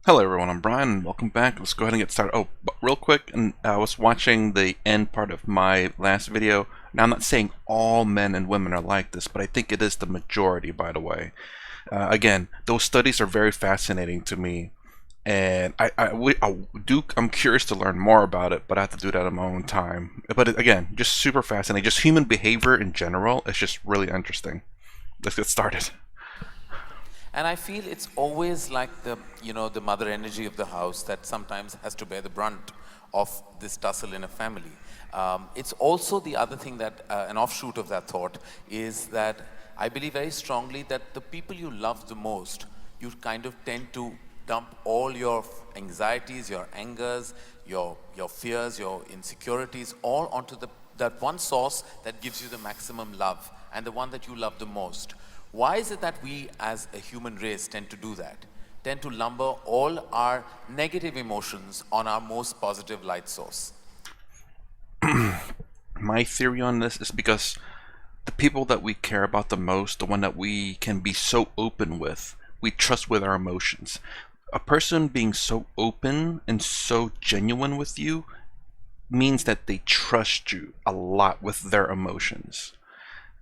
Hello everyone, I'm Brian and welcome back. Let's go ahead and get started. Oh, but real quick, and I was watching the end part of my last video. Now I'm not saying all men and women are like this, but I think it is the majority, by the way. Again, those studies are very fascinating to me, and I'm curious to learn more about it, but I have to do that on my own time. But again, just super fascinating. Just human behavior in general is just really interesting. Let's get started. And I feel it's always like the mother energy of the house that sometimes has to bear the brunt of this tussle in a family. It's also the other thing that, an offshoot of that thought, is that I believe very strongly that the people you love the most, you kind of tend to dump all your anxieties, your angers, your fears, your insecurities, all onto that one source that gives you the maximum love and the one that you love the most. Why is it that we as a human race tend to do that? Tend to lumber all our negative emotions on our most positive light source? My theory on this is because the people that we care about the most, the one that we can be so open with, we trust with our emotions. A person being so open and so genuine with you means that they trust you a lot with their emotions.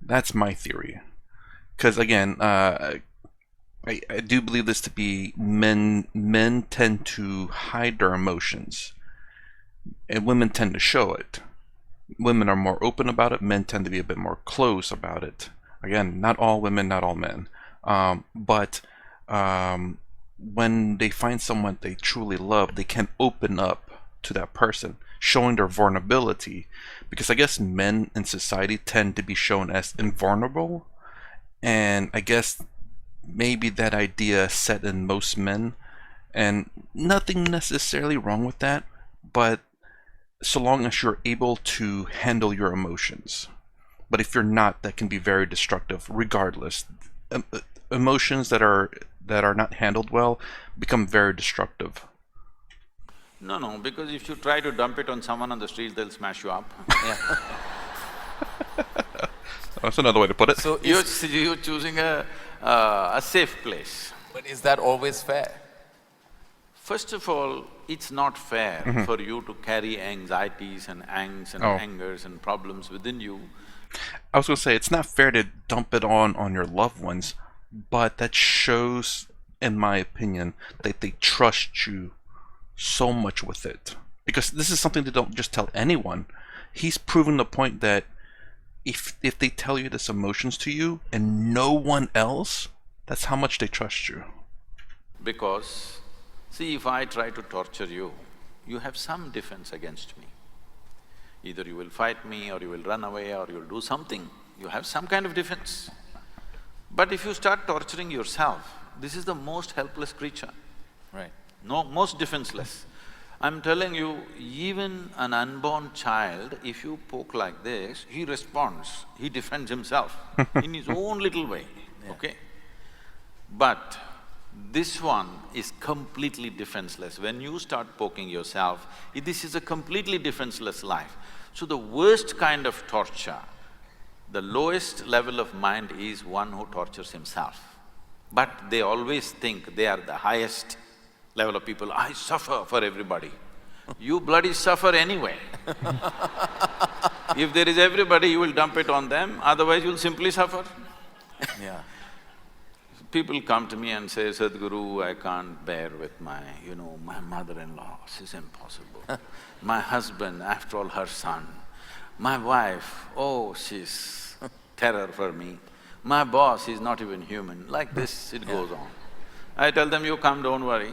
That's my theory. Because again, I do believe this to be men tend to hide their emotions, and women tend to show it. Women are more open about it. Men tend to be a bit more close about it. Again, not all women, not all men. But when they find someone they truly love, they can open up to that person, showing their vulnerability. Because I guess men in society tend to be shown as invulnerable. And I guess maybe that idea set in most men, and nothing necessarily wrong with that, but so long as you're able to handle your emotions. But if you're not, that can be very destructive regardless. Emotions that are not handled well become very destructive. No, because if you try to dump it on someone on the street, they'll smash you up. Yeah. That's another way to put it. So You're choosing a safe place. but is that always fair? First of all, it's not fair for you to carry anxieties and angst and angers and problems within you. I was going to say, it's not fair to dump it on your loved ones, but that shows, in my opinion, that they trust you so much with it. Because this is something they don't just tell anyone. He's proven the point that if they tell you this emotions to you and no one else, that's how much they trust you. Because, see, if I try to torture you, you have some defense against me. Either you will fight me, or you will run away, or you'll do something. You have some kind of defense. But if you start torturing yourself, this is the most helpless creature. Right. No, most defenseless. I'm telling you, even an unborn child, if you poke like this, he responds, he defends himself in his own little way, okay? But this one is completely defenseless. When you start poking yourself, this is a completely defenseless life. So the worst kind of torture, the lowest level of mind is one who tortures himself. But they always think they are the highest level of people. I suffer for everybody. You bloody suffer anyway. If there is everybody, you will dump it on them, otherwise you'll simply suffer. Yeah. People come to me and say, Sadhguru, I can't bear with my mother-in-law, she's impossible. My husband, after all, her son. My wife, oh, she's terror for me. My boss, he's not even human. Like this, it goes on. I tell them, you come, don't worry.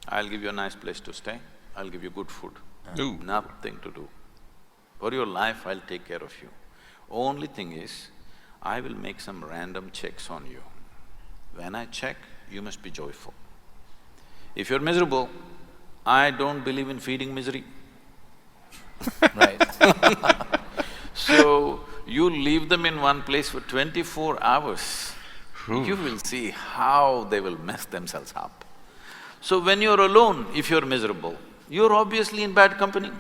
I'll give you a nice place to stay, I'll give you good food. Nothing to do. For your life, I'll take care of you. Only thing is, I will make some random checks on you. When I check, you must be joyful. If you're miserable, I don't believe in feeding misery. Right. So, you leave them in one place for 24 hours, you will see how they will mess themselves up. So when you're alone, if you're miserable, you're obviously in bad company.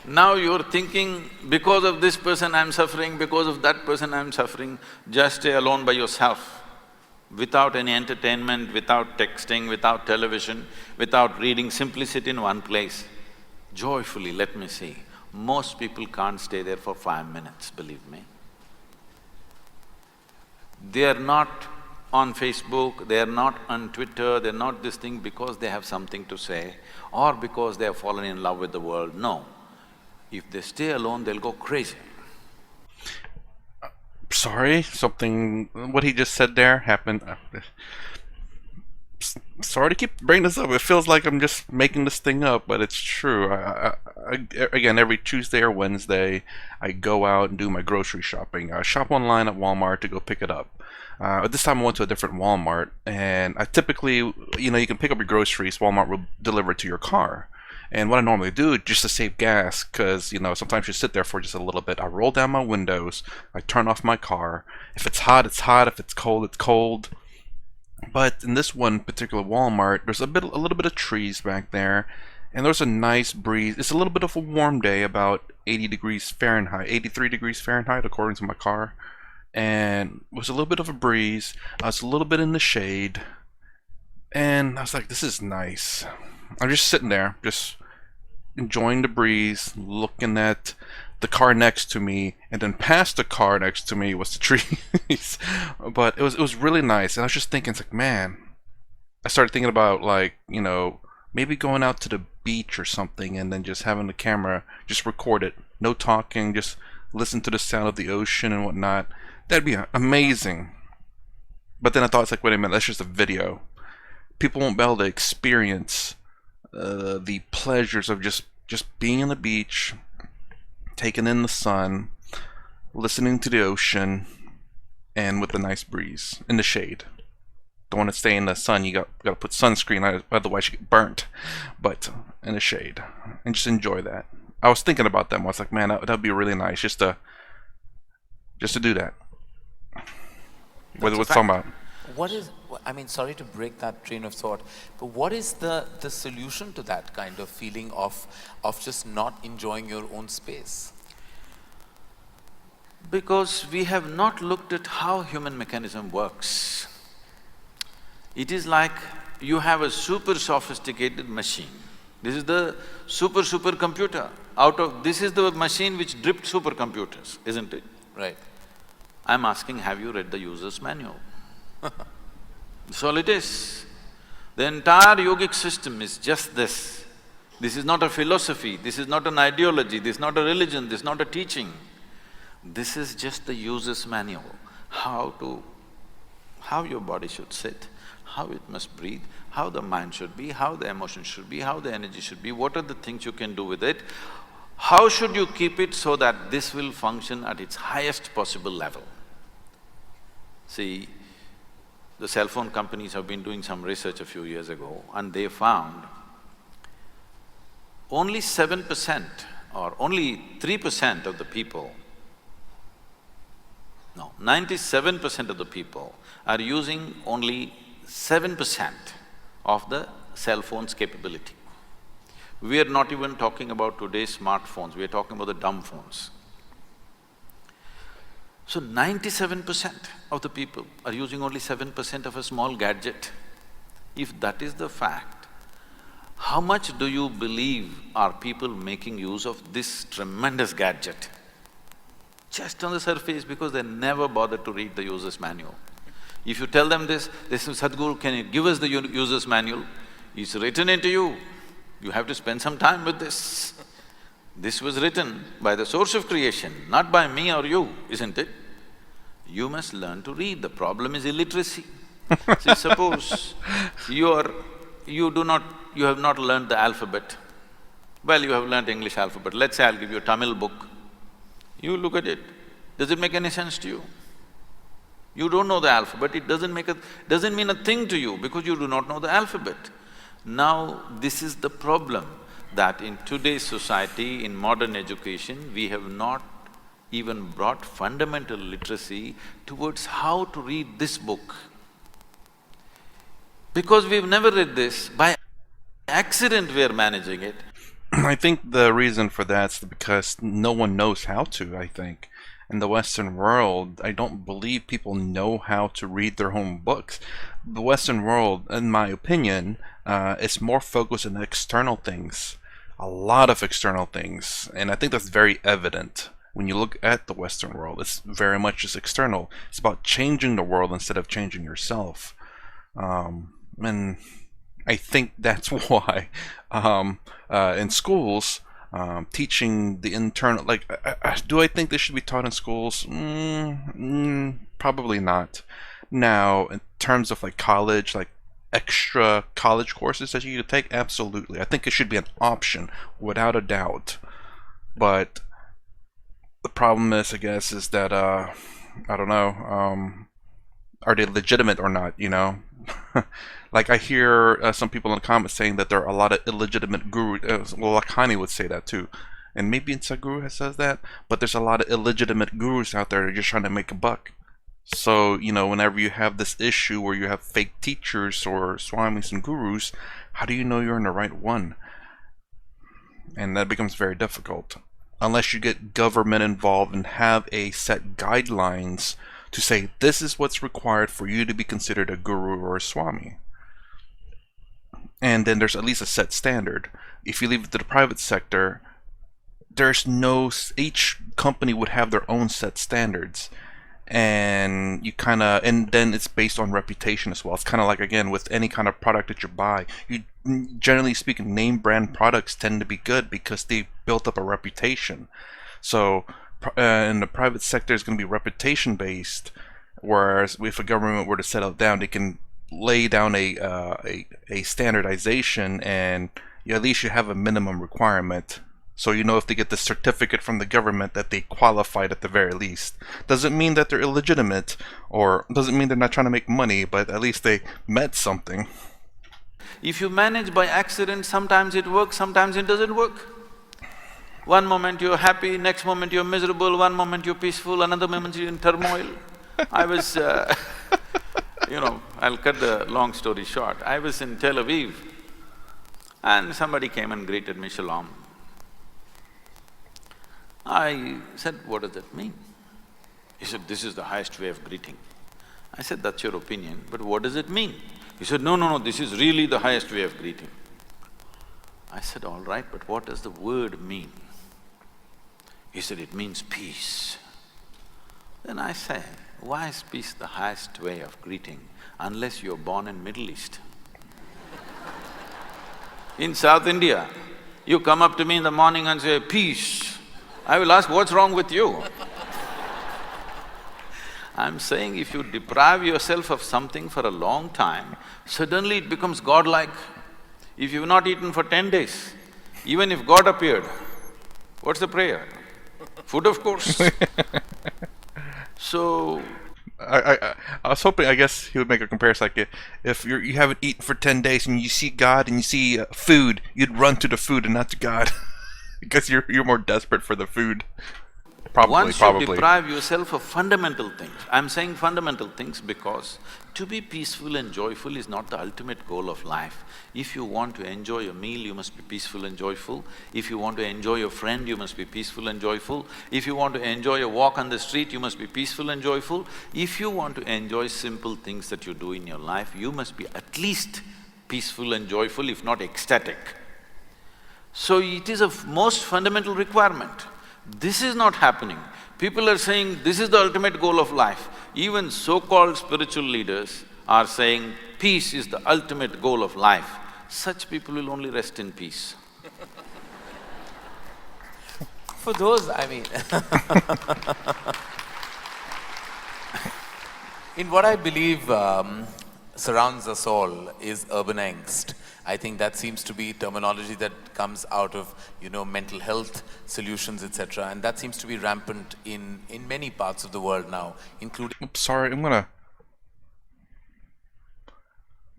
Now you're thinking, because of this person I'm suffering, because of that person I'm suffering, just stay alone by yourself. without any entertainment, without texting, without television, without reading, simply sit in one place, joyfully, let me see. Most people can't stay there for 5 minutes, believe me. They are not on Facebook, they are not on Twitter, they're not this thing because they have something to say or because they have fallen in love with the world, no. If they stay alone, they'll go crazy. Sorry, what he just said there happened. Sorry to keep bringing this up. It feels like I'm just making this thing up, but it's true. Again, every Tuesday or Wednesday, I go out and do my grocery shopping. I shop online at Walmart to go pick it up. This time I went to a different Walmart, and I typically, you can pick up your groceries, Walmart will deliver it to your car. And what I normally do, just to save gas, because, sometimes you sit there for just a little bit, I roll down my windows, I turn off my car. If it's hot, it's hot. If it's cold, it's cold. But in this one particular Walmart, there's a little bit of trees back there, and there's a nice breeze. It's a little bit of a warm day, about 80 degrees Fahrenheit, 83 degrees Fahrenheit, according to my car. And it was a little bit of a breeze. I was a little bit in the shade, and I was like, this is nice. I'm just sitting there, just enjoying the breeze, looking at the car next to me, and then past the car next to me was the trees. But it was really nice, and I was just thinking, it's like, man, I started thinking about, like, maybe going out to the beach or something, and then just having the camera just record it, no talking, just listen to the sound of the ocean and whatnot. That'd be amazing. But then I thought, it's like, wait a minute, that's just a video. People won't be able to experience the pleasures of just being on the beach, taking in the sun, listening to the ocean, and with a nice breeze in the shade. Don't want to stay in the sun. You got to put sunscreen, otherwise you get burnt. But in the shade, and just enjoy that. I was thinking about that. I was like, man, that'd be really nice just to do that. What it's talking about. What is, sorry to break that train of thought, but what is the solution to that kind of feeling of just not enjoying your own space? Because we have not looked at how human mechanism works. It is like you have a super sophisticated machine. This is the super computer. This is the machine which dripped supercomputers, isn't it? Right. I'm asking, have you read the user's manual? That's all it is. The entire yogic system is just this. This is not a philosophy, this is not an ideology, this is not a religion, this is not a teaching. This is just the user's manual, how your body should sit, how it must breathe, how the mind should be, how the emotion should be, how the energy should be, what are the things you can do with it, how should you keep it so that this will function at its highest possible level. See, the cell phone companies have been doing some research a few years ago, and they found only 7% or only 3% of the people, no, 97% of the people are using only 7% of the cell phone's capability. We are not even talking about today's smartphones, we are talking about the dumb phones. So 97% of the people are using only 7% of a small gadget. If that is the fact, how much do you believe are people making use of this tremendous gadget? Just on the surface, because they never bothered to read the user's manual. If you tell them this, they say, Sadhguru, can you give us the user's manual? It's written into you. You have to spend some time with this. This was written by the source of creation, not by me or you, isn't it? You must learn to read. The problem is illiteracy. See, suppose you have not learned the alphabet. Well, you have learned English alphabet. Let's say I'll give you a Tamil book. You look at it. Does it make any sense to you? You don't know the alphabet, it doesn't mean a thing to you because you do not know the alphabet. Now, this is the problem, that in today's society, in modern education, we have not even brought fundamental literacy towards how to read this book. Because we've never read this, by accident we are managing it. I think the reason for that's because no one knows how to, I think. In the Western world, I don't believe people know how to read their own books. The Western world, in my opinion, is more focused on external things, a lot of external things, and I think that's very evident. When you look at the Western world, it's very much just external. It's about changing the world instead of changing yourself. And I think that's why in schools, teaching the internal, like, do I think this should be taught in schools? Probably not. Now, in terms of like college, like extra college courses that you could take, absolutely. I think it should be an option, without a doubt. But the problem is, I guess, is that I don't know. Are they legitimate or not? You know, like I hear some people in the comments saying that there are a lot of illegitimate gurus. Well, Lakhani would say that too, and maybe Sadhguru says that. But there's a lot of illegitimate gurus out there that are just trying to make a buck. So, you know, whenever you have this issue where you have fake teachers or swamis and gurus, how do you know you're in the right one? And that becomes very difficult. Unless you get government involved and have a set guidelines to say this is what's required for you to be considered a guru or a swami. And then there's at least a set standard. If you leave it to the private sector, there's no, each company would have their own set standards. And you kind of, and then it's based on reputation as well. It's kind of like, again, with any kind of product that you buy, you, generally speaking, name brand products tend to be good because they built up a reputation. So in the private sector, is going to be reputation based, whereas if a government were to settle down, they can lay down a standardization, and at least you have a minimum requirement. So you know if they get the certificate from the government that they qualified at the very least. Doesn't mean that they're illegitimate, or doesn't mean they're not trying to make money, but at least they met something. If you manage by accident, sometimes it works, sometimes it doesn't work. One moment you're happy, next moment you're miserable, one moment you're peaceful, another moment you're in turmoil. I was you know, I'll cut the long story short. I was in Tel Aviv and somebody came and greeted me, Shalom. I said, what does that mean? He said, this is the highest way of greeting. I said, that's your opinion, but what does it mean? He said, no, this is really the highest way of greeting. I said, all right, but what does the word mean? He said, it means peace. Then I said, why is peace the highest way of greeting unless you're born in Middle East? In South India, you come up to me in the morning and say, peace. I will ask, what's wrong with you? I'm saying if you deprive yourself of something for a long time, suddenly it becomes godlike. If you've not eaten for 10 days, even if God appeared, what's the prayer? Food, of course. So… I was hoping, I guess he would make a comparison, like if you haven't eaten for 10 days and you see God and you see food, you'd run to the food and not to God. Because you're more desperate for the food. Once you deprive yourself of fundamental things, I'm saying fundamental things because to be peaceful and joyful is not the ultimate goal of life. If you want to enjoy a meal, you must be peaceful and joyful. If you want to enjoy a friend, you must be peaceful and joyful. If you want to enjoy a walk on the street, you must be peaceful and joyful. If you want to enjoy simple things that you do in your life, you must be at least peaceful and joyful, if not ecstatic. So it is a most fundamental requirement. This is not happening. People are saying this is the ultimate goal of life. Even so-called spiritual leaders are saying peace is the ultimate goal of life. Such people will only rest in peace. For those, I mean in what I believe surrounds us all is urban angst. I think that seems to be terminology that comes out of, mental health solutions, etc. And that seems to be rampant in many parts of the world now, including… Oops, sorry, I'm gonna…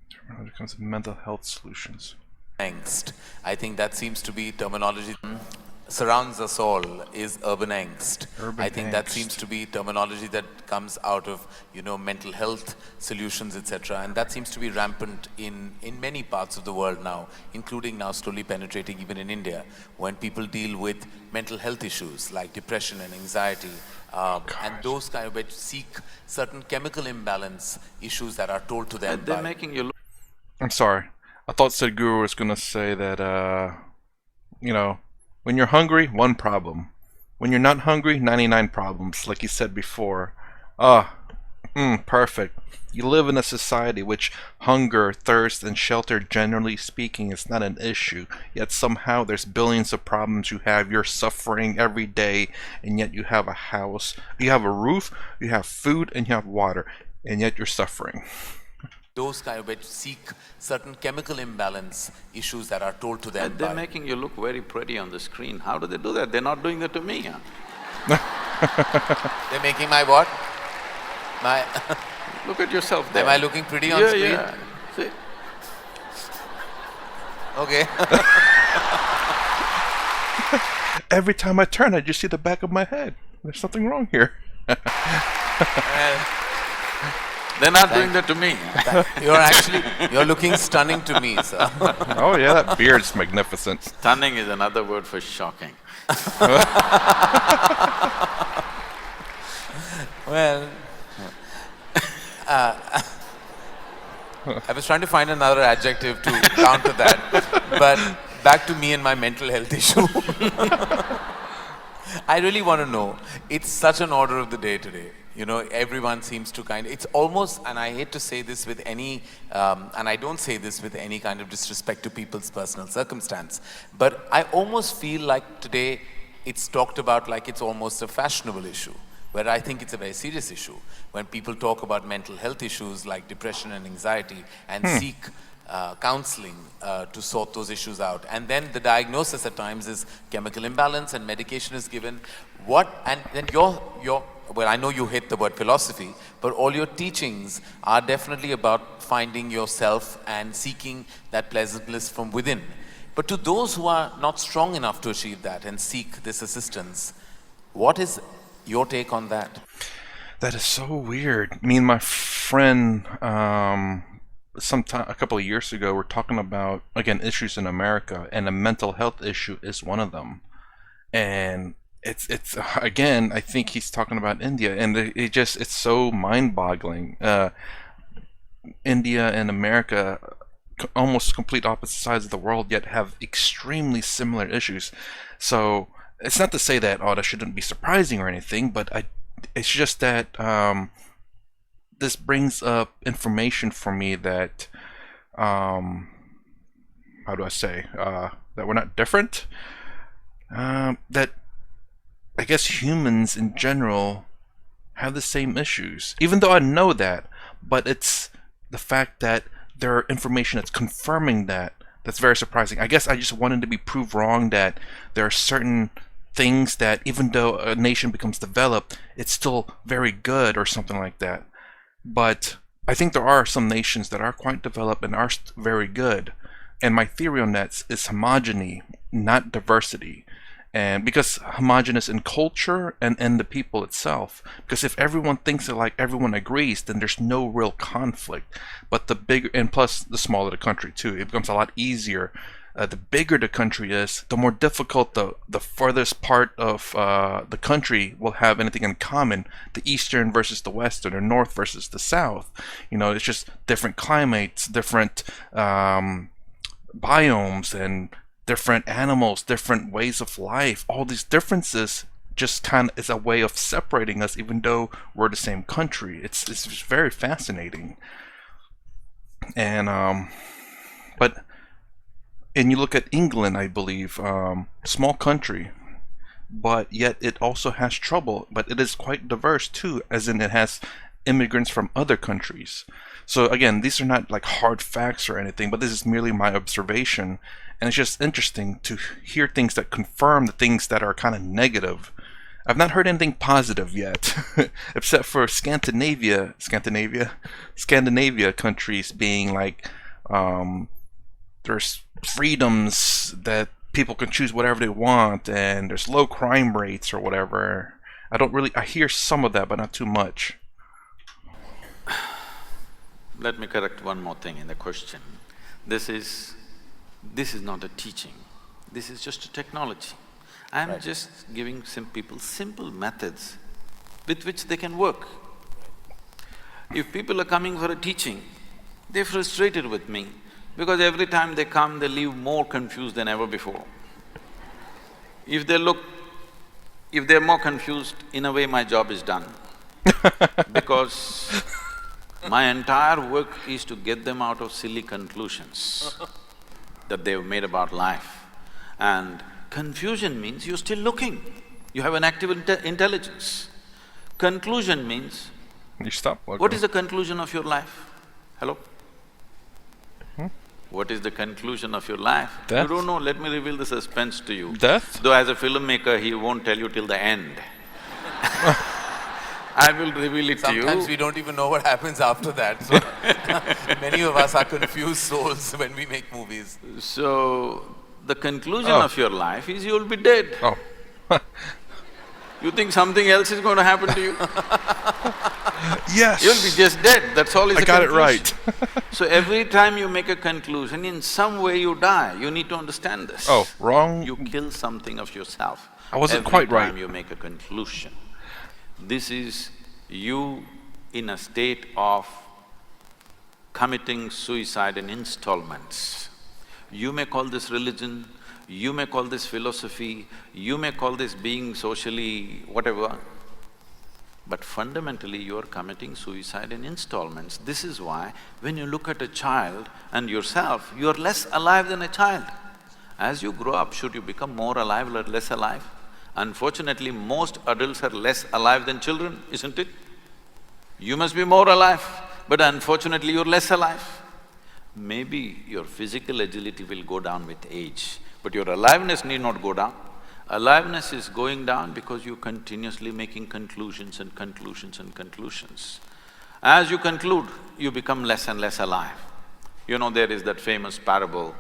Terminology comes to mental health solutions. Angst. I think that seems to be terminology… surrounds us all is urban angst. Urban I think that angst. seems to be terminology that comes out of, mental health solutions, etc. And that seems to be rampant in many parts of the world now, including now slowly penetrating even in India, when people deal with mental health issues like depression and anxiety, and those kind of which seek certain chemical imbalance issues that are told to them They're by... making you look. I'm sorry. I thought Sadhguru was going to say that, when you're hungry, one problem. When you're not hungry, 99 problems, like he said before. Perfect. You live in a society which hunger, thirst, and shelter, generally speaking, is not an issue. Yet somehow there's billions of problems you have. You're suffering every day, and yet you have a house, you have a roof, you have food, and you have water, and yet you're suffering. Those kind of which seek certain chemical imbalance issues that are told to them They're by... making you look very pretty on the screen. How do they do that? They're not doing that to me. Huh? They're making my what? My... Look at yourself there. Am I looking pretty on screen? Yeah. See? Okay. Every time I turn, I just see the back of my head. There's something wrong here. Well, They're not doing that to me. you're looking stunning to me, sir. Oh yeah, that beard's magnificent. Stunning is another word for shocking. Well, I was trying to find another adjective to counter that, but back to me and my mental health issue. I really want to know, it's such an order of the day today. Everyone seems to it's almost, and I hate to say this with any, and I don't say this with any kind of disrespect to people's personal circumstance, but I almost feel like today it's talked about like it's almost a fashionable issue, where I think it's a very serious issue. When people talk about mental health issues like depression and anxiety and seek counseling to sort those issues out. And then the diagnosis at times is chemical imbalance and medication is given. And then well, I know you hate the word philosophy, but all your teachings are definitely about finding yourself and seeking that pleasant bliss from within. But to those who are not strong enough to achieve that and seek this assistance, what is your take on that? That is so weird. Me and my friend, a couple of years ago, were talking about, again, issues in America, and a mental health issue is one of them. And it's again, I think he's talking about India, and it's so mind-boggling. India and America, almost complete opposite sides of the world, yet have extremely similar issues. So it's not to say that that shouldn't be surprising or anything, but it's just that this brings up information for me that how do I say that we're not different. That I guess humans in general have the same issues, even though I know that, but it's the fact that there are information that's confirming that's very surprising. I guess I just wanted to be proved wrong that there are certain things that even though a nation becomes developed, it's still very good or something like that. But I think there are some nations that are quite developed and are very good. And my theory on that is homogeny, not diversity. And because homogeneous in culture and in the people itself. Because if everyone thinks it like everyone agrees, then there's no real conflict. But the bigger, and plus the smaller the country too, it becomes a lot easier. The bigger the country is, the more difficult the furthest part of the country will have anything in common. The eastern versus the western, or north versus the south. It's just different climates, different biomes, and different animals, different ways of life. All these differences just kind of is a way of separating us, even though we're the same country. It's very fascinating. And and you look at England, I believe, small country, but yet it also has trouble. But it is quite diverse too, as in it has immigrants from other countries. So again, these are not like hard facts or anything, but this is merely my observation. And it's just interesting to hear things that confirm the things that are kind of negative. I've not heard anything positive yet, except for Scandinavia countries being like, there's freedoms that people can choose whatever they want, and there's low crime rates or whatever. I hear some of that, but not too much. Let me correct one more thing in the question. This is not a teaching, this is just a technology. I'm just giving people simple methods with which they can work. If people are coming for a teaching, they're frustrated with me because every time they come, they leave more confused than ever before. If they're more confused, in a way my job is done. Because my entire work is to get them out of silly conclusions that they've made about life. And confusion means you're still looking, you have an active intelligence. Conclusion means… You stop looking. What is the conclusion of your life? Hello? What is the conclusion of your life? Death? You don't know, let me reveal the suspense to you. Death? Though as a filmmaker, he won't tell you till the end. I will reveal it to you. Sometimes we don't even know what happens after that, so many of us are confused souls when we make movies. So, the conclusion of your life is you'll be dead. Oh. You think something else is going to happen to you? Yes! You'll be just dead, that's all is I the got it conclusion. right. So every time you make a conclusion, in some way you die, you need to understand this. Oh, wrong? You kill something of yourself. I wasn't quite right. Every time you make a conclusion. This is you in a state of committing suicide in installments. You may call this religion, you may call this philosophy, you may call this being socially whatever, but fundamentally you are committing suicide in installments. This is why when you look at a child and yourself, you are less alive than a child. As you grow up, should you become more alive or less alive? Unfortunately, most adults are less alive than children, isn't it? You must be more alive, but unfortunately you're less alive. Maybe your physical agility will go down with age, but your aliveness need not go down. Aliveness is going down because you're continuously making conclusions and conclusions and conclusions. As you conclude, you become less and less alive. You know, there is that famous parable,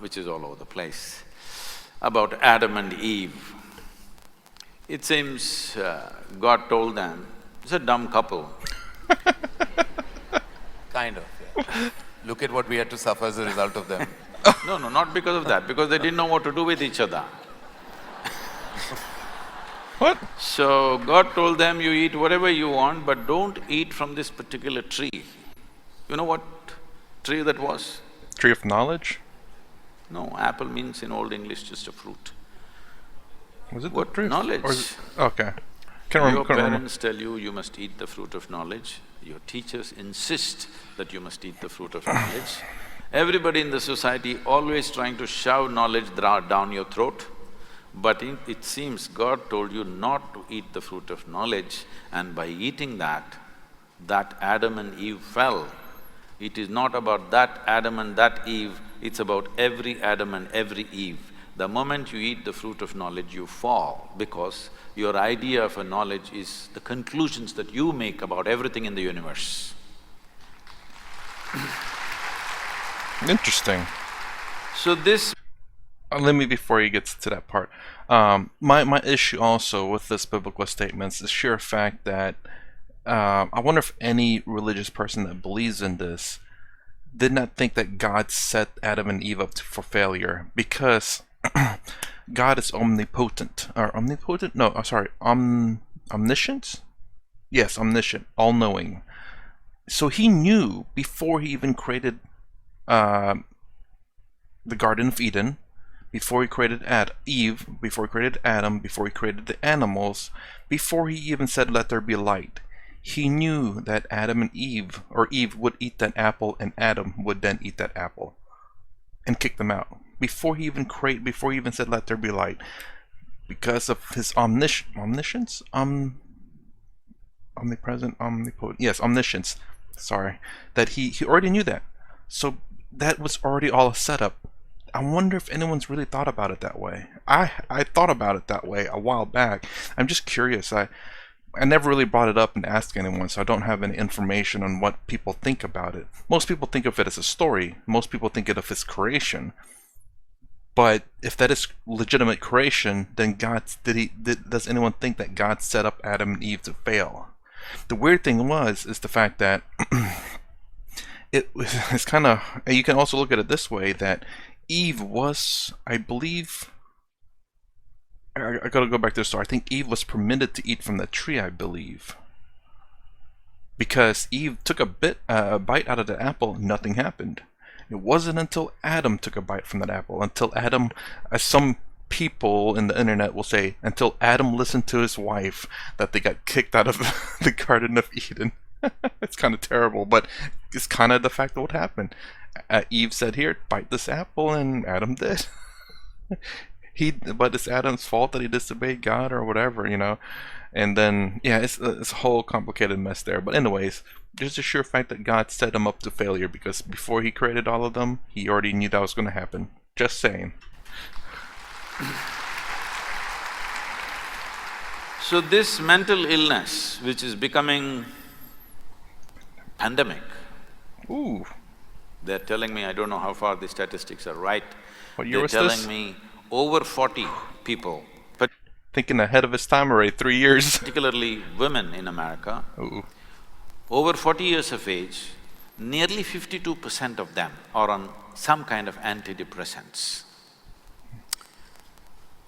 which is all over the place, about Adam and Eve. It seems God told them, it's a dumb couple. Kind of, yeah. Look at what we had to suffer as a result of them. No, not because of that, because they didn't know what to do with each other. What? So God told them, you eat whatever you want, but don't eat from this particular tree. You know what tree that was? Tree of knowledge? No, apple means in Old English just a fruit. Was it What? the tree? Knowledge. Or is it, okay. Can't remember. Your Can't remember. parents tell you must eat the fruit of knowledge. Your teachers insist that you must eat the fruit of knowledge. Everybody in the society always trying to shove knowledge down your throat. But it seems God told you not to eat the fruit of knowledge, and by eating that Adam and Eve fell. It is not about that Adam and that Eve, it's about every Adam and every Eve. The moment you eat the fruit of knowledge, you fall, because your idea of a knowledge is the conclusions that you make about everything in the universe. Interesting. So this… Let me, before he gets to that part, my issue also with this biblical statement is the sheer fact that I wonder if any religious person that believes in this did not think that God set Adam and Eve up for failure, because God is omnipotent, or omnipotent? No, sorry, omniscient? Yes, omniscient, all-knowing. So he knew before he even created the Garden of Eden, before he created Eve, before he created Adam, before he created the animals, before he even said, "Let there be light," he knew that Adam and Eve, or Eve would eat that apple, and Adam would then eat that apple and kick them out. Before he even said, "Let there be light," because of his omniscience, omnipresent, omnipotent, yes, omniscience. Sorry, that he already knew that. So that was already all a setup. I wonder if anyone's really thought about it that way. I thought about it that way a while back. I'm just curious. I never really brought it up and asked anyone, so I don't have any information on what people think about it. Most people think of it as a story. Most people think of it as creation. But if that is legitimate creation, then does anyone think that God set up Adam and Eve to fail? The weird thing is the fact that it's kind of, you can also look at it this way, that Eve was, I believe, I gotta go back to the story. I think Eve was permitted to eat from the tree, I believe. Because Eve took a bite out of the apple, nothing happened. It wasn't until Adam took a bite from that apple, until Adam, as some people in the internet will say, until Adam listened to his wife, that they got kicked out of the Garden of Eden. It's kind of terrible, but it's kind of the fact of what happened. Eve said, "Here, bite this apple," and Adam did. But it's Adam's fault that he disobeyed God or whatever, you know. And then, yeah, it's a whole complicated mess there. But anyways, there's a sure fact that God set him up to failure, because before he created all of them, he already knew that was going to happen. Just saying. So this mental illness, which is becoming pandemic. Ooh. They're telling me, I don't know how far the statistics are right. What year was They're this? telling me over 40 people, Thinking ahead of his time already, 3 years. particularly women in America, Ooh. over 40 years of age, nearly 52% of them are on some kind of antidepressants.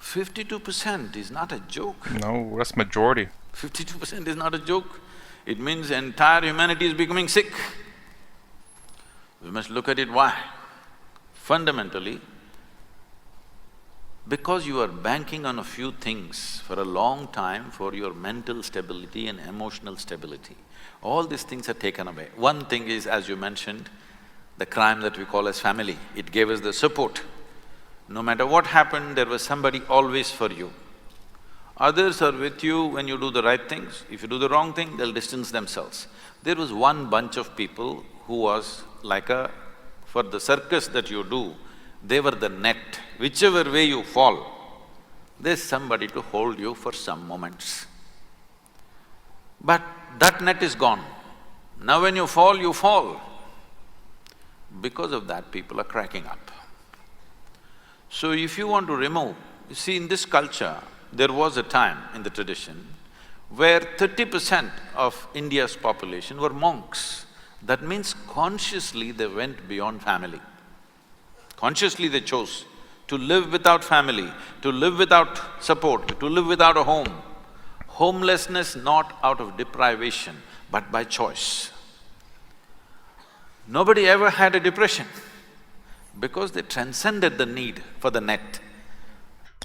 52% is not a joke. No, that's majority. 52% is not a joke. It means entire humanity is becoming sick. We must look at it why. Fundamentally, because you are banking on a few things for a long time for your mental stability and emotional stability, all these things are taken away. One thing is, as you mentioned, the crime that we call as family. It gave us the support. No matter what happened, there was somebody always for you. Others are with you when you do the right things. If you do the wrong thing, they'll distance themselves. There was one bunch of people who was like for the circus that you do, they were the net. Whichever way you fall, there's somebody to hold you for some moments. But that net is gone. Now when you fall, you fall. Because of that, people are cracking up. So if you want to remove… You see, in this culture, there was a time in the tradition where 30% of India's population were monks. That means consciously they went beyond family. Consciously they chose to live without family, to live without support, to live without a home. Homelessness not out of deprivation, but by choice. Nobody ever had a depression because they transcended the need for the net.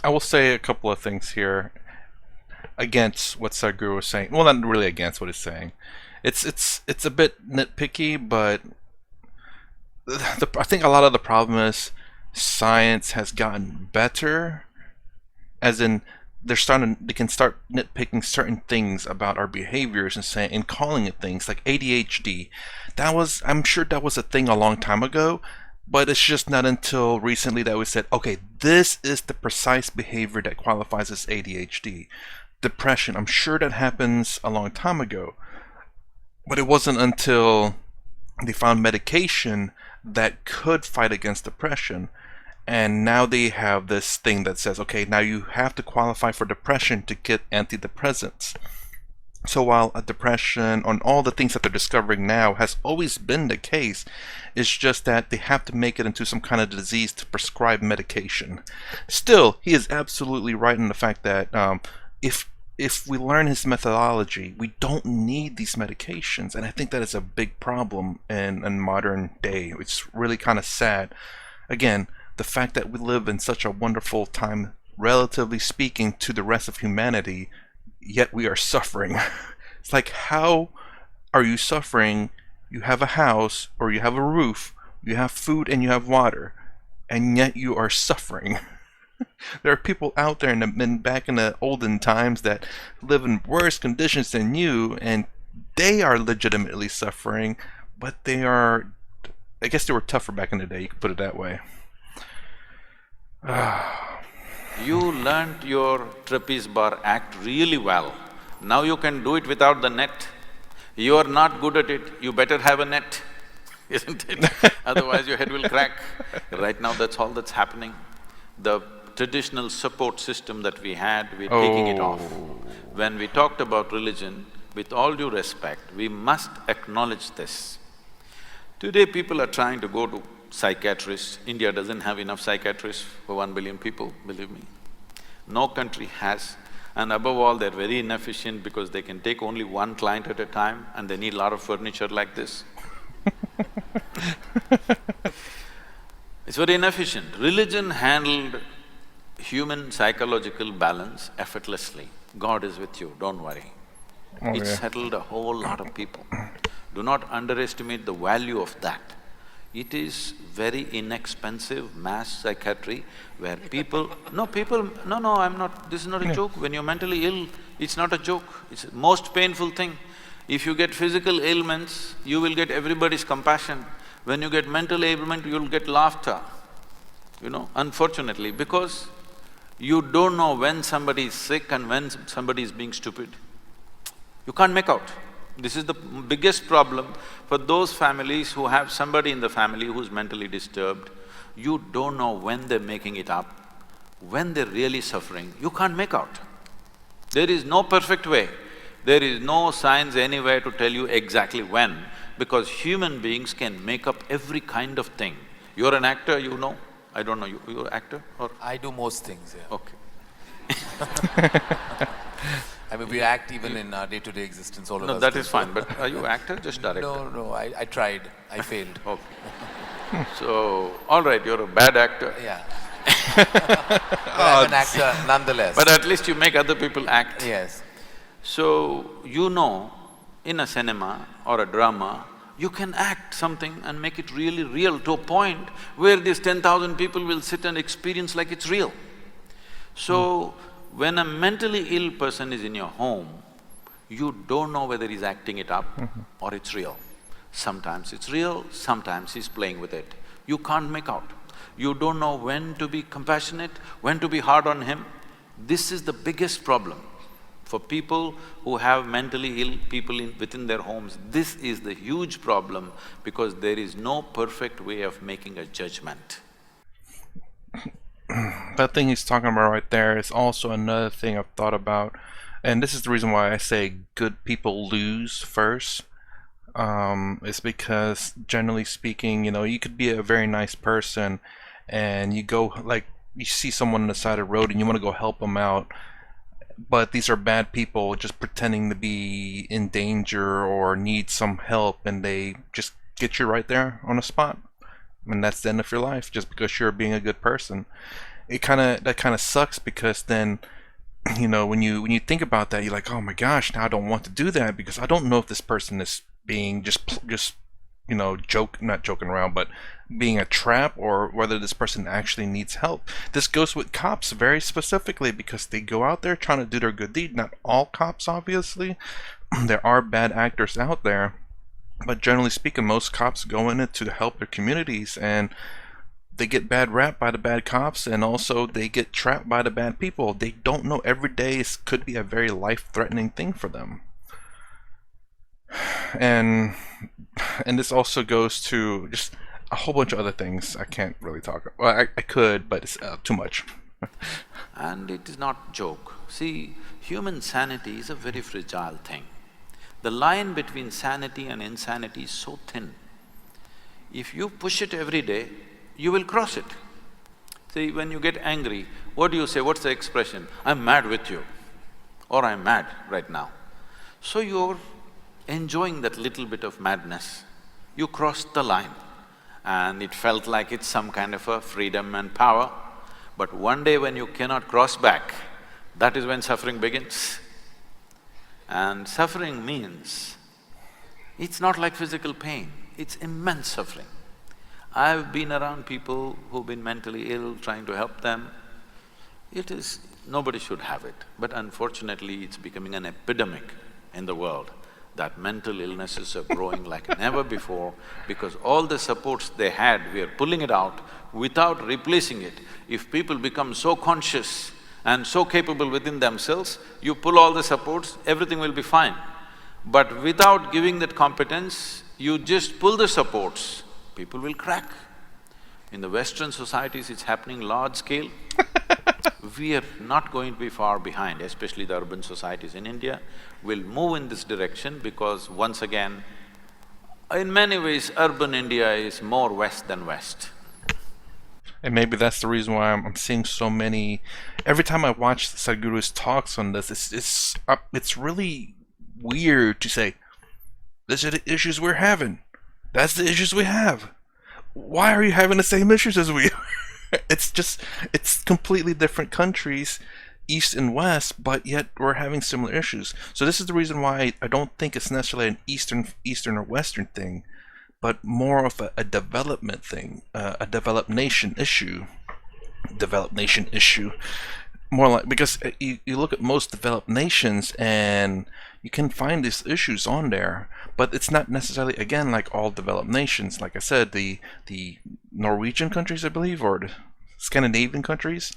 I will say a couple of things here against what Sadhguru was saying. Well, not really against what he's saying. It's a bit nitpicky, but I think a lot of the problem is science has gotten better, as in they can start nitpicking certain things about our behaviors and calling it things like ADHD. I'm sure that was a thing a long time ago, but it's just not until recently that we said, okay, this is the precise behavior that qualifies as ADHD. Depression, I'm sure that happens a long time ago, but it wasn't until they found medication that could fight against depression. And now they have this thing that says, okay, now you have to qualify for depression to get antidepressants. So while a depression on all the things that they're discovering now has always been the case, it's just that they have to make it into some kind of disease to prescribe medication. Still, he is absolutely right in the fact that if we learn his methodology, we don't need these medications. And I think that is a big problem in modern day. It's really kind of sad. Again, the fact that we live in such a wonderful time, relatively speaking, to the rest of humanity, yet we are suffering. It's like, how are you suffering? You have a house, or you have a roof, you have food and you have water, and yet you are suffering. There are people out there back in the olden times that live in worse conditions than you, and they are legitimately suffering, but they are… I guess they were tougher back in the day, you could put it that way. You learnt your trapeze bar act really well. Now you can do it without the net. You are not good at it, you better have a net, isn't it? Otherwise your head will crack. Right now that's all that's happening. The traditional support system that we had, we're taking it off. When we talked about religion, with all due respect, we must acknowledge this. Today people are trying to go to psychiatrists. India doesn't have enough psychiatrists for 1 billion people, believe me. No country has. And above all, they're very inefficient because they can take only one client at a time and they need a lot of furniture like this. It's very inefficient. Religion handled human psychological balance effortlessly. God is with you, don't worry. It settled a whole lot of people. Do not underestimate the value of that. It is very inexpensive mass psychiatry where people… No, I'm not… this is not a joke. When you're mentally ill, it's not a joke. It's the most painful thing. If you get physical ailments, you will get everybody's compassion. When you get mental ailment, you'll get laughter, unfortunately, because you don't know when somebody is sick and when somebody is being stupid. You can't make out. This is the biggest problem for those families who have somebody in the family who's mentally disturbed. You don't know when they're making it up, when they're really suffering, you can't make out. There is no perfect way. There is no science anywhere to tell you exactly when, because human beings can make up every kind of thing. You're an actor, you know. I don't know, you're an actor or… I do most things, yeah. Okay. I mean, we act even in our day-to-day existence, all of us. No, that do. is fine, but are you actor, just director? No, I tried, I failed. Okay. So, all right, you're a bad actor. Yeah. But I'm an actor nonetheless. But at least you make other people act. Yes. So, in a cinema or a drama, you can act something and make it really real to a point where these 10,000 people will sit and experience like it's real. So, when a mentally ill person is in your home, you don't know whether he's acting it up or it's real. Sometimes it's real, sometimes he's playing with it. You can't make out. You don't know when to be compassionate, when to be hard on him. This is the biggest problem. For people who have mentally ill people within their homes, this is the huge problem because there is no perfect way of making a judgment. That thing he's talking about right there is also another thing I've thought about, and this is the reason why I say good people lose first. It's because, generally speaking, you could be a very nice person and you go, like, you see someone on the side of the road and you want to go help them out, but these are bad people just pretending to be in danger or need some help, and they just get you right there on the spot. And that's the end of your life just because you're being a good person. That kind of sucks because then, when you think about that, you're like, oh my gosh, now I don't want to do that because I don't know if this person is being not joking around, but being a trap, or whether this person actually needs help. This goes with cops very specifically because they go out there trying to do their good deed. Not all cops, obviously. There are bad actors out there. But generally speaking, most cops go in it to help their communities, and they get bad rap by the bad cops, and also they get trapped by the bad people. They don't know every day could be a very life-threatening thing for them. And this also goes to just a whole bunch of other things I can't really talk about. Well, I could, but it's too much. And it is not joke. See, human sanity is a very fragile thing. The line between sanity and insanity is so thin. If you push it every day, you will cross it. See, when you get angry, what do you say? What's the expression? I'm mad with you, or I'm mad right now. So you're enjoying that little bit of madness. You crossed the line, and it felt like it's some kind of a freedom and power. But one day when you cannot cross back, that is when suffering begins. And suffering means, it's not like physical pain, it's immense suffering. I've been around people who've been mentally ill, trying to help them. Nobody should have it, but unfortunately it's becoming an epidemic in the world, that mental illnesses are growing like never before because all the supports they had, we are pulling it out without replacing it. If people become so conscious and so capable within themselves, you pull all the supports, everything will be fine. But without giving that competence, you just pull the supports, people will crack. In the Western societies, it's happening large scale. We are not going to be far behind, especially the urban societies in India will move in this direction because once again, in many ways, urban India is more West than West. And maybe that's the reason why I'm seeing so many. Every time I watch Sadhguru's talks on this, it's really weird to say, "These are the issues we're having. That's the issues we have. Why are you having the same issues as we are?" It's completely different countries, East and West, but yet we're having similar issues. So this is the reason why I don't think it's necessarily an Eastern or Western thing, but more of a development thing, a developed nation issue. More like, because you look at most developed nations and you can find these issues on there, but it's not necessarily, again, like all developed nations. Like I said, the Norwegian countries, I believe, or the Scandinavian countries,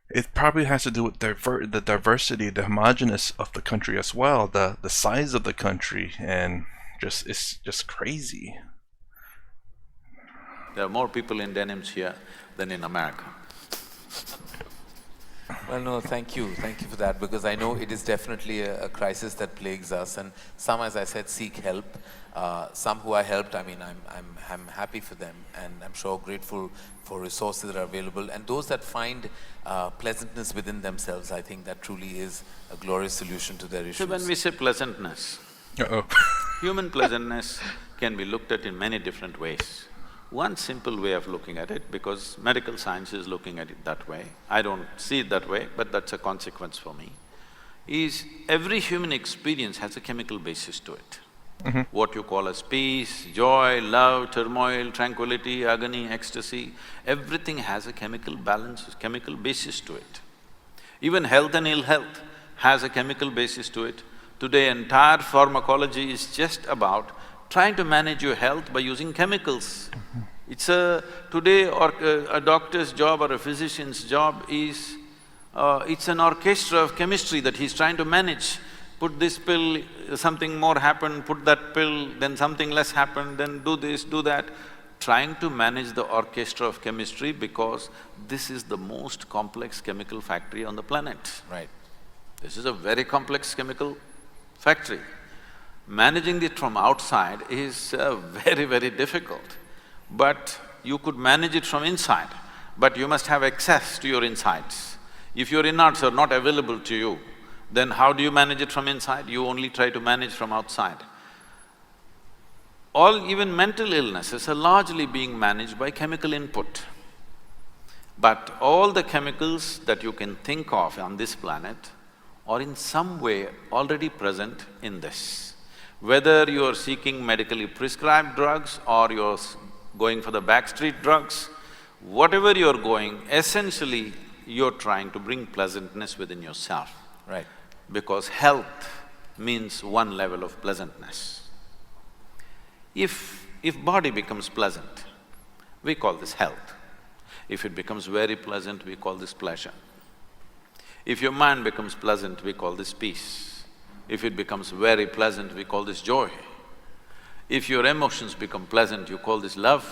it probably has to do with the diversity, the homogeneous of the country as well, the size of the country, and it's just crazy. There are more people in denims here than in America. Well, no, thank you for that, because I know it is definitely a crisis that plagues us, and some, as I said, seek help. Some who I helped, I mean, I'm happy for them, and I'm sure grateful for resources that are available. And those that find pleasantness within themselves, I think that truly is a glorious solution to their issues. So when we say pleasantness, human pleasantness can be looked at in many different ways. One simple way of looking at it, because medical science is looking at it that way, I don't see it that way, but that's a consequence for me, is every human experience has a chemical basis to it. What you call as peace, joy, love, turmoil, tranquility, agony, ecstasy, everything has a chemical balance, chemical basis to it. Even health and ill health has a chemical basis to it. Today, entire pharmacology is just about trying to manage your health by using chemicals. It's today a doctor's job or a physician's job is, it's an orchestra of chemistry that he's trying to manage. Put this pill, something more happened, put that pill, then something less happened, then do this, do that. Trying to manage the orchestra of chemistry because this is the most complex chemical factory on the planet. Right. This is a very complex chemical factory. Managing it from outside is very, very difficult. But you could manage it from inside, but you must have access to your insides. If your innards are not available to you, then how do you manage it from inside? You only try to manage from outside. Even mental illnesses are largely being managed by chemical input. But all the chemicals that you can think of on this planet are in some way already present in this. Whether you are seeking medically prescribed drugs or you're going for the backstreet drugs, whatever you're going, essentially you're trying to bring pleasantness within yourself. Right. Because health means one level of pleasantness. If body becomes pleasant, we call this health. If it becomes very pleasant, we call this pleasure. If your mind becomes pleasant, we call this peace. If it becomes very pleasant, we call this joy. If your emotions become pleasant, you call this love.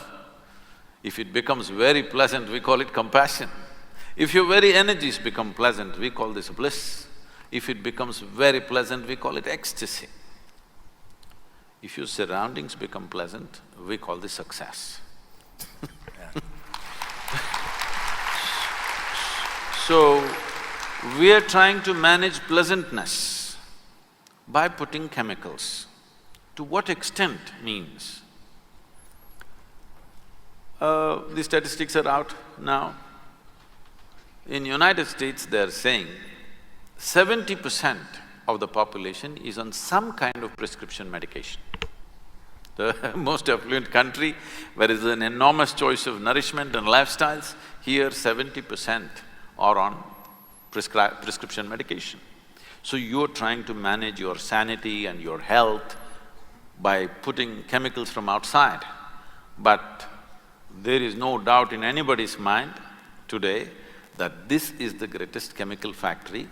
If it becomes very pleasant, we call it compassion. If your very energies become pleasant, we call this bliss. If it becomes very pleasant, we call it ecstasy. If your surroundings become pleasant, we call this success. So, we are trying to manage pleasantness by putting chemicals. To what extent means, the statistics are out now. In United States, they're saying 70% of the population is on some kind of prescription medication. The most affluent country, where there is an enormous choice of nourishment and lifestyles, here 70% are on prescription medication. So you're trying to manage your sanity and your health by putting chemicals from outside. But there is no doubt in anybody's mind today that this is the greatest chemical factory,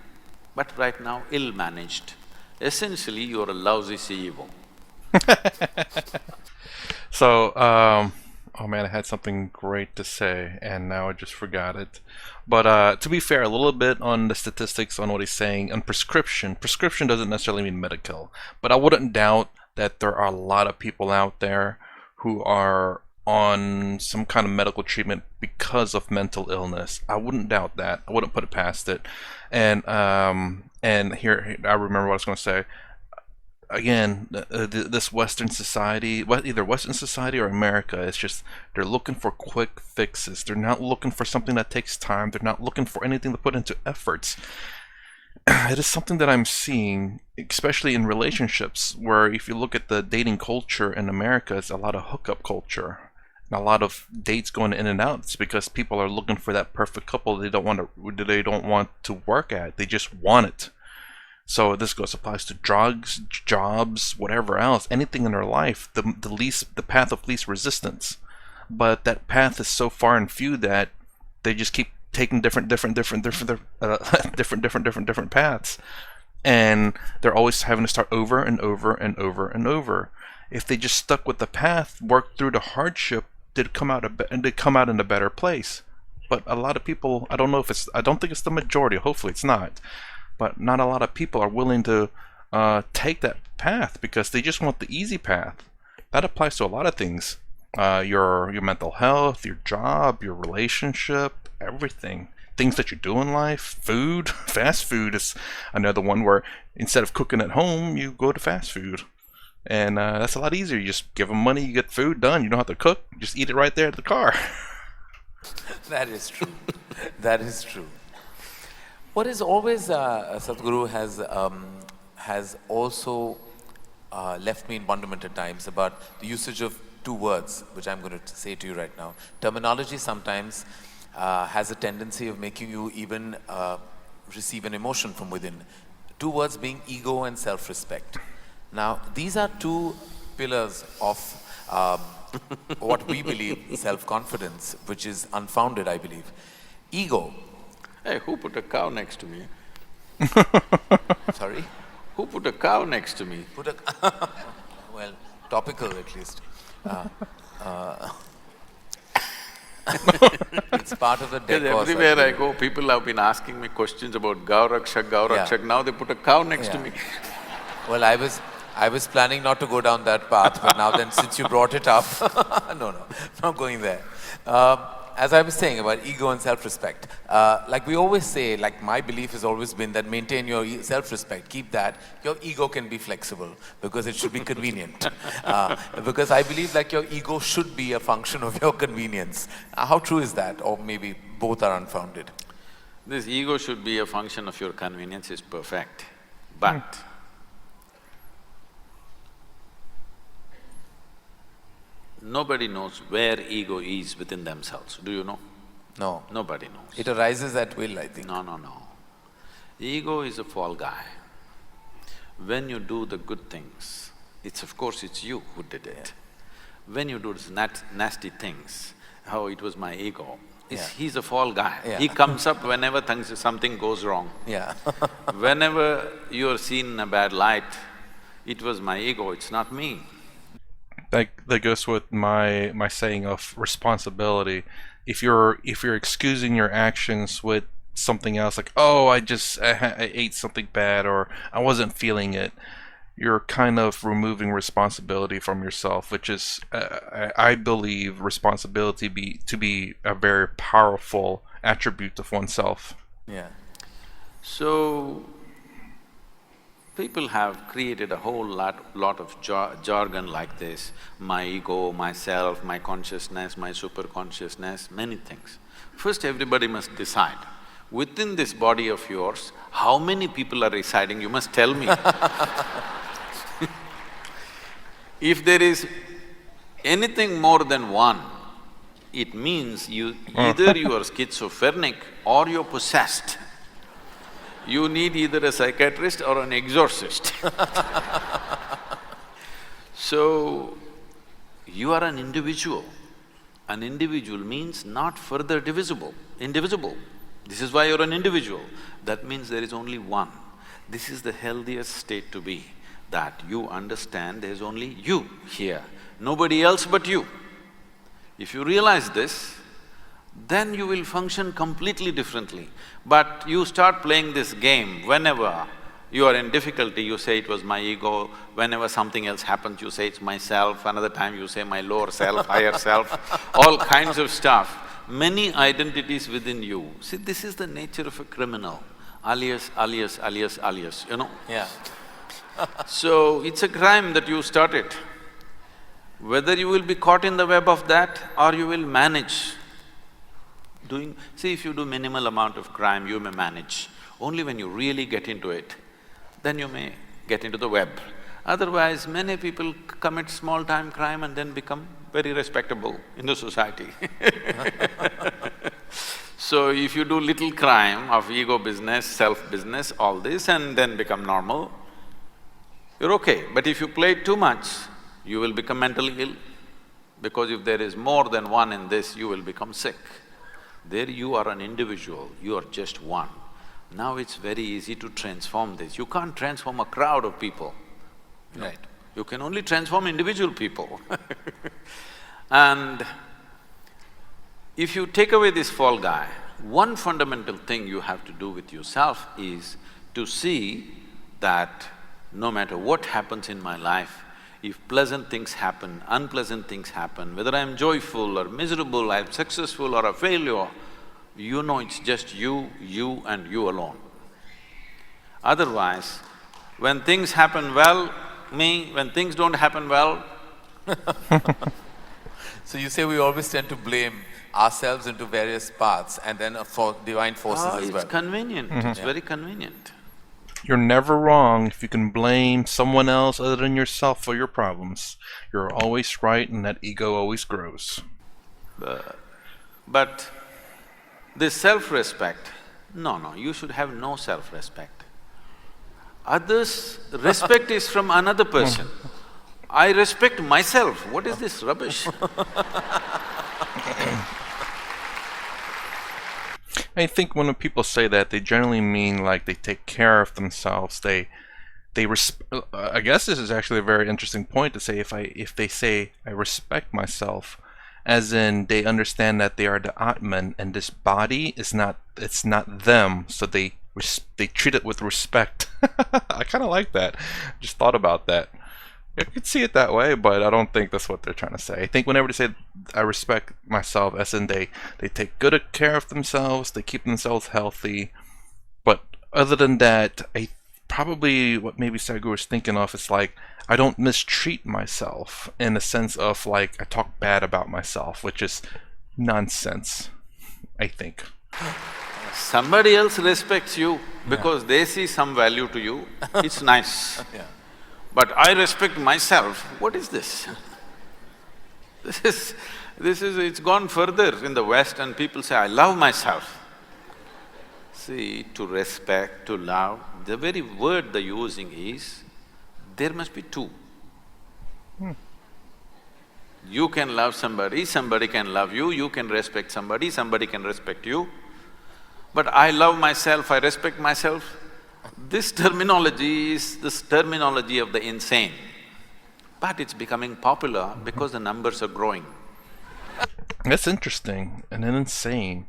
but right now ill-managed. Essentially, you're a lousy CEO. So, Oh man, I had something great to say and now I just forgot it. But to be fair, a little bit on the statistics on what he's saying. On prescription, prescription doesn't necessarily mean medical, but I wouldn't doubt that there are a lot of people out there who are on some kind of medical treatment because of mental illness. I wouldn't doubt that. I wouldn't put it past it. And here I remember what I was going to say again, this Western society, either Western society or America, it's just they're looking for quick fixes. They're not looking for something that takes time. They're not looking for anything to put into efforts. It is something that I'm seeing, especially in relationships, where if you look at the dating culture in America, it's a lot of hookup culture. And a lot of dates going in and out. It's because people are looking for that perfect couple they don't want to work at. They just want it. So this applies to drugs, jobs, whatever else, anything in their life, the path of least resistance. But that path is so far and few that they just keep taking different paths, and they're always having to start over and over and over and over. If they just stuck with the path, worked through the hardship, they'd come out in a better place. But a lot of people, I don't think it's the majority. Hopefully, it's not. But not a lot of people are willing to take that path because they just want the easy path. That applies to a lot of things. Your mental health, your job, your relationship, everything. Things that you do in life, food. Fast food is another one where instead of cooking at home, you go to fast food. And that's a lot easier. You just give them money, you get food done. You don't have to cook. You just eat it right there at the car. That is true. That is true. What is always Sadhguru has also left me in wonderment at times about the usage of two words, which I'm going to say to you right now. Terminology sometimes has a tendency of making you even receive an emotion from within. Two words being ego and self-respect. Now, these are two pillars of what we believe self-confidence, which is unfounded, I believe. Ego. Hey, who put a cow next to me? Sorry? Who put a cow next to me? Well, topical at least. It's part of the decor. Everywhere I go, people have been asking me questions about Gaurakshak. Yeah. Now they put a cow next to me. Well, I was planning not to go down that path, but now then since you brought it up, no, not going there. As I was saying about ego and self-respect, like we always say, like my belief has always been that maintain your self-respect, keep that. Your ego can be flexible because it should be convenient. Because I believe like your ego should be a function of your convenience. How true is that? Or maybe both are unfounded? This ego should be a function of your convenience is perfect, but nobody knows where ego is within themselves. Do you know? No. Nobody knows. It arises at will, I think. No. Ego is a fall guy. When you do the good things, of course it's you who did it. When you do these nasty things, it was my ego. He's a fall guy. Yeah. He comes up whenever something goes wrong. Yeah. Whenever you're seen in a bad light, it was my ego, it's not me. That goes with my saying of responsibility. If you're excusing your actions with something else, like I ate something bad or I wasn't feeling it, you're kind of removing responsibility from yourself, which is I believe responsibility to be a very powerful attribute of oneself. Yeah. So people have created a whole lot of jargon like this, my ego, myself, my consciousness, my superconsciousness, many things. First, everybody must decide, within this body of yours, how many people are residing, you must tell me. If there is anything more than one, it means either you are schizophrenic or you're possessed. You need either a psychiatrist or an exorcist. So, you are an individual. An individual means not further indivisible. This is why you're an individual. That means there is only one. This is the healthiest state to be, that you understand there's only you here, nobody else but you. If you realize this, then you will function completely differently. But you start playing this game, whenever you are in difficulty, you say it was my ego, whenever something else happens, you say it's myself, another time you say my lower self, higher self, all kinds of stuff. Many identities within you. See, this is the nature of a criminal, alias, alias, alias, alias, you know? Yeah. So, it's a crime that you started. Whether you will be caught in the web of that or you will manage doing… See, if you do minimal amount of crime, you may manage. Only when you really get into it, then you may get into the web. Otherwise, many people commit small-time crime and then become very respectable in the society. So, if you do little crime of ego business, self-business, all this and then become normal, you're okay. But if you play too much, you will become mentally ill. Because if there is more than one in this, you will become sick. There you are an individual, you are just one. Now it's very easy to transform this. You can't transform a crowd of people. Right. You can only transform individual people. And if you take away this fall guy, one fundamental thing you have to do with yourself is to see that no matter what happens in my life, if pleasant things happen, unpleasant things happen, whether I'm joyful or miserable, I'm successful or a failure, you know it's just you and you alone. Otherwise, when things happen well, me, when things don't happen well… So you say we always tend to blame ourselves into various paths and then for divine forces as well. It's convenient, it's very convenient. You're never wrong if you can blame someone else other than yourself for your problems. You're always right and that ego always grows. But this self-respect, no, you should have no self-respect. Others… respect is from another person. I respect myself, what is this rubbish? I think when people say that, they generally mean like they take care of themselves. I guess this is actually a very interesting point to say. If they say I respect myself, as in they understand that they are the Atman and this body is not… it's not them, so they treat it with respect. I kind of like that. Just thought about that. I could see it that way, but I don't think that's what they're trying to say. I think whenever they say I respect myself, as in they take good care of themselves, they keep themselves healthy. But other than that, probably what maybe Sadhguru is thinking of is like, I don't mistreat myself in the sense of like I talk bad about myself, which is nonsense, I think. Somebody else respects you because they see some value to you, it's nice. Yeah. But I respect myself, what is this? It's gone further in the West and people say, I love myself. See, to respect, to love, the very word they're using is, there must be two. You can love somebody, somebody can love you, you can respect somebody, somebody can respect you. But I love myself, I respect myself, this terminology is this terminology of the insane. But it's becoming popular because the numbers are growing. That's interesting and then insane.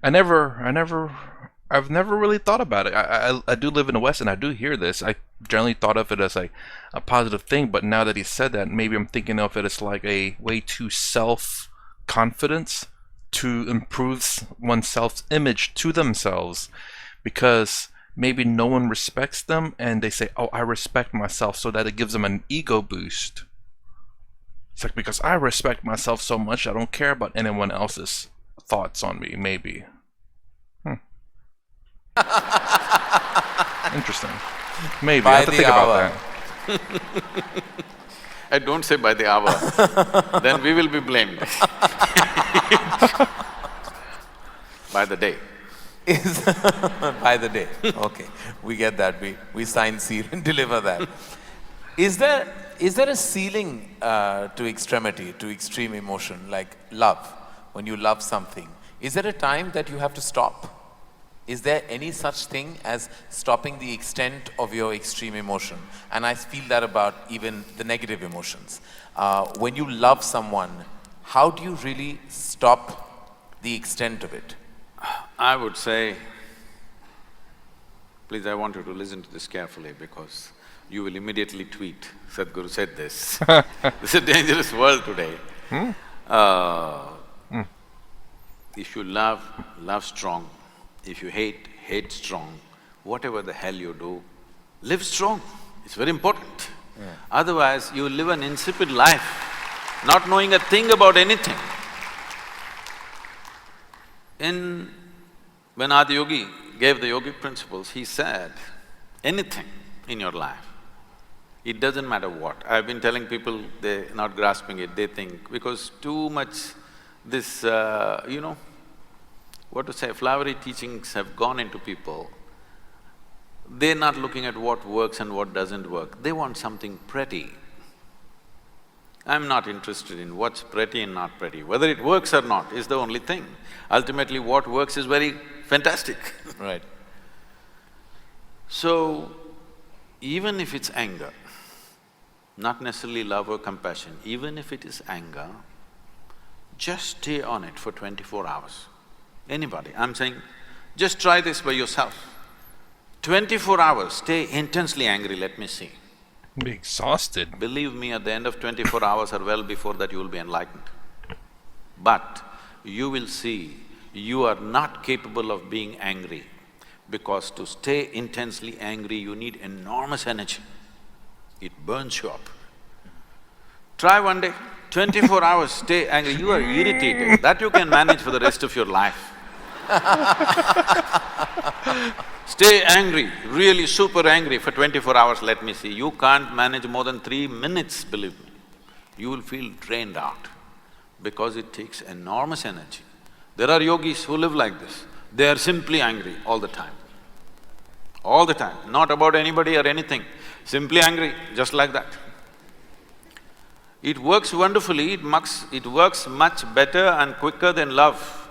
I've never really thought about it. I do live in the West and I do hear this. I generally thought of it as a positive thing, but now that he said that, maybe I'm thinking of it as like a way to self-confidence, to improve one's self-image to themselves, because maybe no one respects them and they say, oh, I respect myself, so that it gives them an ego boost. It's like, because I respect myself so much, I don't care about anyone else's thoughts on me, maybe. Interesting. Maybe, I have to think about that. I don't say by the hour, then we will be blamed. By the day. By the day, okay. We get that, we sign, seal and deliver that. Is there a ceiling to extremity, to extreme emotion, like love? When you love something, is there a time that you have to stop? Is there any such thing as stopping the extent of your extreme emotion? And I feel that about even the negative emotions. When you love someone, how do you really stop the extent of it? I would say, please, I want you to listen to this carefully because you will immediately tweet, Sadhguru said this. This is a dangerous world today. If you love, love strong. If you hate, hate strong. Whatever the hell you do, live strong. It's very important. Otherwise, you live an insipid life, not knowing a thing about anything. When Adi Yogi gave the yogic principles, he said, anything in your life, it doesn't matter what. I've been telling people, they're not grasping it, they think, because too much this, what to say, flowery teachings have gone into people, they're not looking at what works and what doesn't work, they want something pretty. I'm not interested in what's pretty and not pretty. Whether it works or not is the only thing. Ultimately, what works is very fantastic. Right. So, even if it's anger, not necessarily love or compassion, even if it is anger, just stay on it for 24 hours. Anybody, I'm saying, just try this by yourself. 24 hours, stay intensely angry, let me see. Be exhausted. Believe me, at the end of 24 hours or well before that, you will be enlightened. But you will see, you are not capable of being angry because to stay intensely angry, you need enormous energy. It burns you up. Try one day, 24 hours, stay angry, you are irritated, that you can manage for the rest of your life. Stay angry, really super angry for 24 hours, let me see. You can't manage more than 3 minutes, believe me. You will feel drained out because it takes enormous energy. There are yogis who live like this. They are simply angry all the time. All the time, not about anybody or anything, simply angry, just like that. It works wonderfully, it works much better and quicker than love.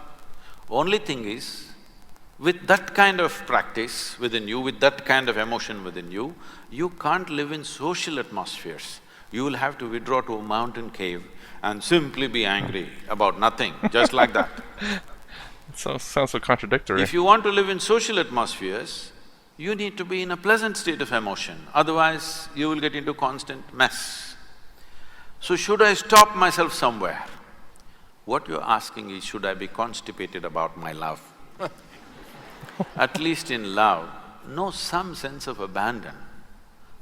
Only thing is, with that kind of practice within you, with that kind of emotion within you, you can't live in social atmospheres. You will have to withdraw to a mountain cave and simply be angry about nothing, just like that. Sounds so contradictory. If you want to live in social atmospheres, you need to be in a pleasant state of emotion, otherwise you will get into constant mess. So should I stop myself somewhere? What you're asking is, should I be constipated about my love? At least in love, know some sense of abandon,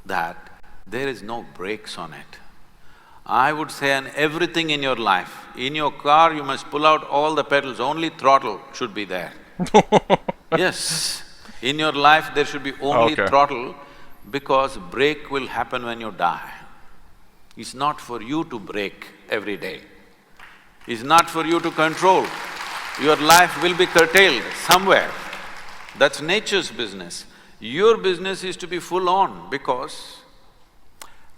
that there is no brakes on it. I would say on everything in your life, in your car you must pull out all the pedals, only throttle should be there. Yes, in your life there should be only throttle because brake will happen when you die. It's not for you to brake every day. It's not for you to control. Your life will be curtailed somewhere. That's nature's business. Your business is to be full on because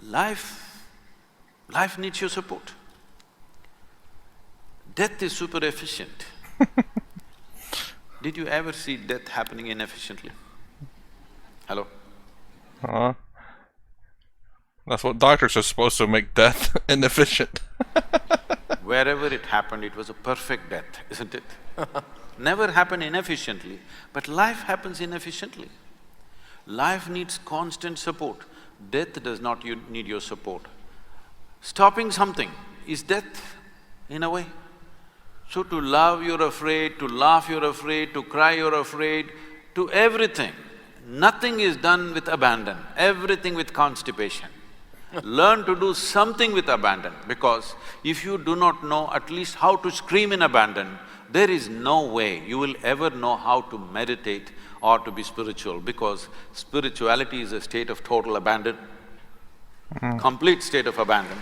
life needs your support. Death is super efficient. Did you ever see death happening inefficiently? Hello? That's what doctors are supposed to make death inefficient. Wherever it happened, it was a perfect death, isn't it? Never happened inefficiently, but life happens inefficiently. Life needs constant support. Death does not need your support. Stopping something is death, in a way. So to love you're afraid, to laugh you're afraid, to cry you're afraid, to everything. Nothing is done with abandon, everything with constipation. Learn to do something with abandon, because if you do not know at least how to scream in abandon, there is no way you will ever know how to meditate or to be spiritual, because spirituality is a state of total abandon, complete state of abandon.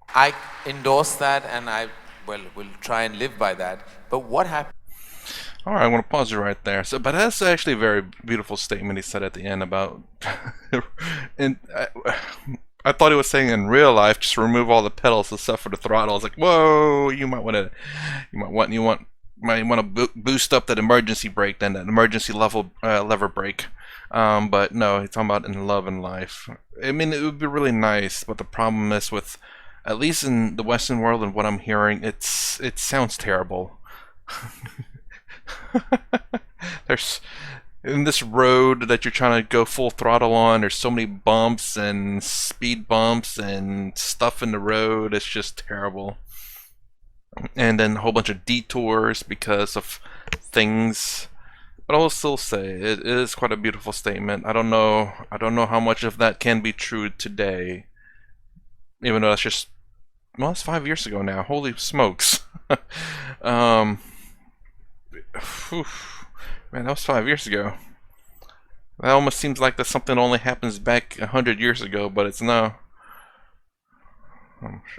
I endorse that and will try and live by that, but what happens… All right, I want to pause you right there. So, but that's actually a very beautiful statement he said at the end about… and I thought he was saying in real life, just remove all the pedals except for the throttle. I was like, whoa, you want might want to boost up that emergency brake, then that emergency lever brake. But no, he's talking about in love and life. I mean, it would be really nice, but the problem is with, at least in the Western world and what I'm hearing, it sounds terrible. There's in this road that you're trying to go full throttle on, there's so many bumps and speed bumps and stuff in the road. It's just terrible. And then a whole bunch of detours because of things. But I will still say it is quite a beautiful statement. I don't know how much of that can be true today. Even though that's just, well, it's 5 years ago now. Holy smokes. Man, that was 5 years ago. That almost seems like that's something that only happens back 100 years ago, but it's no.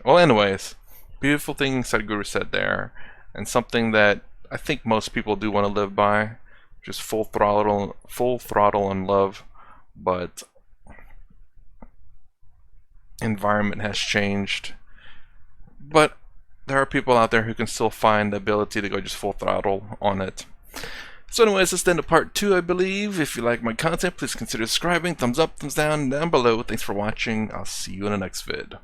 Well, anyways, beautiful thing Sadhguru said there, and something that I think most people do want to live by, just full throttle and love. But environment has changed. But there are people out there who can still find the ability to go just full throttle on it. So anyways, that's the end of part 2, I believe. If you like my content, please consider subscribing. Thumbs up, thumbs down below. Thanks for watching. I'll see you in the next vid.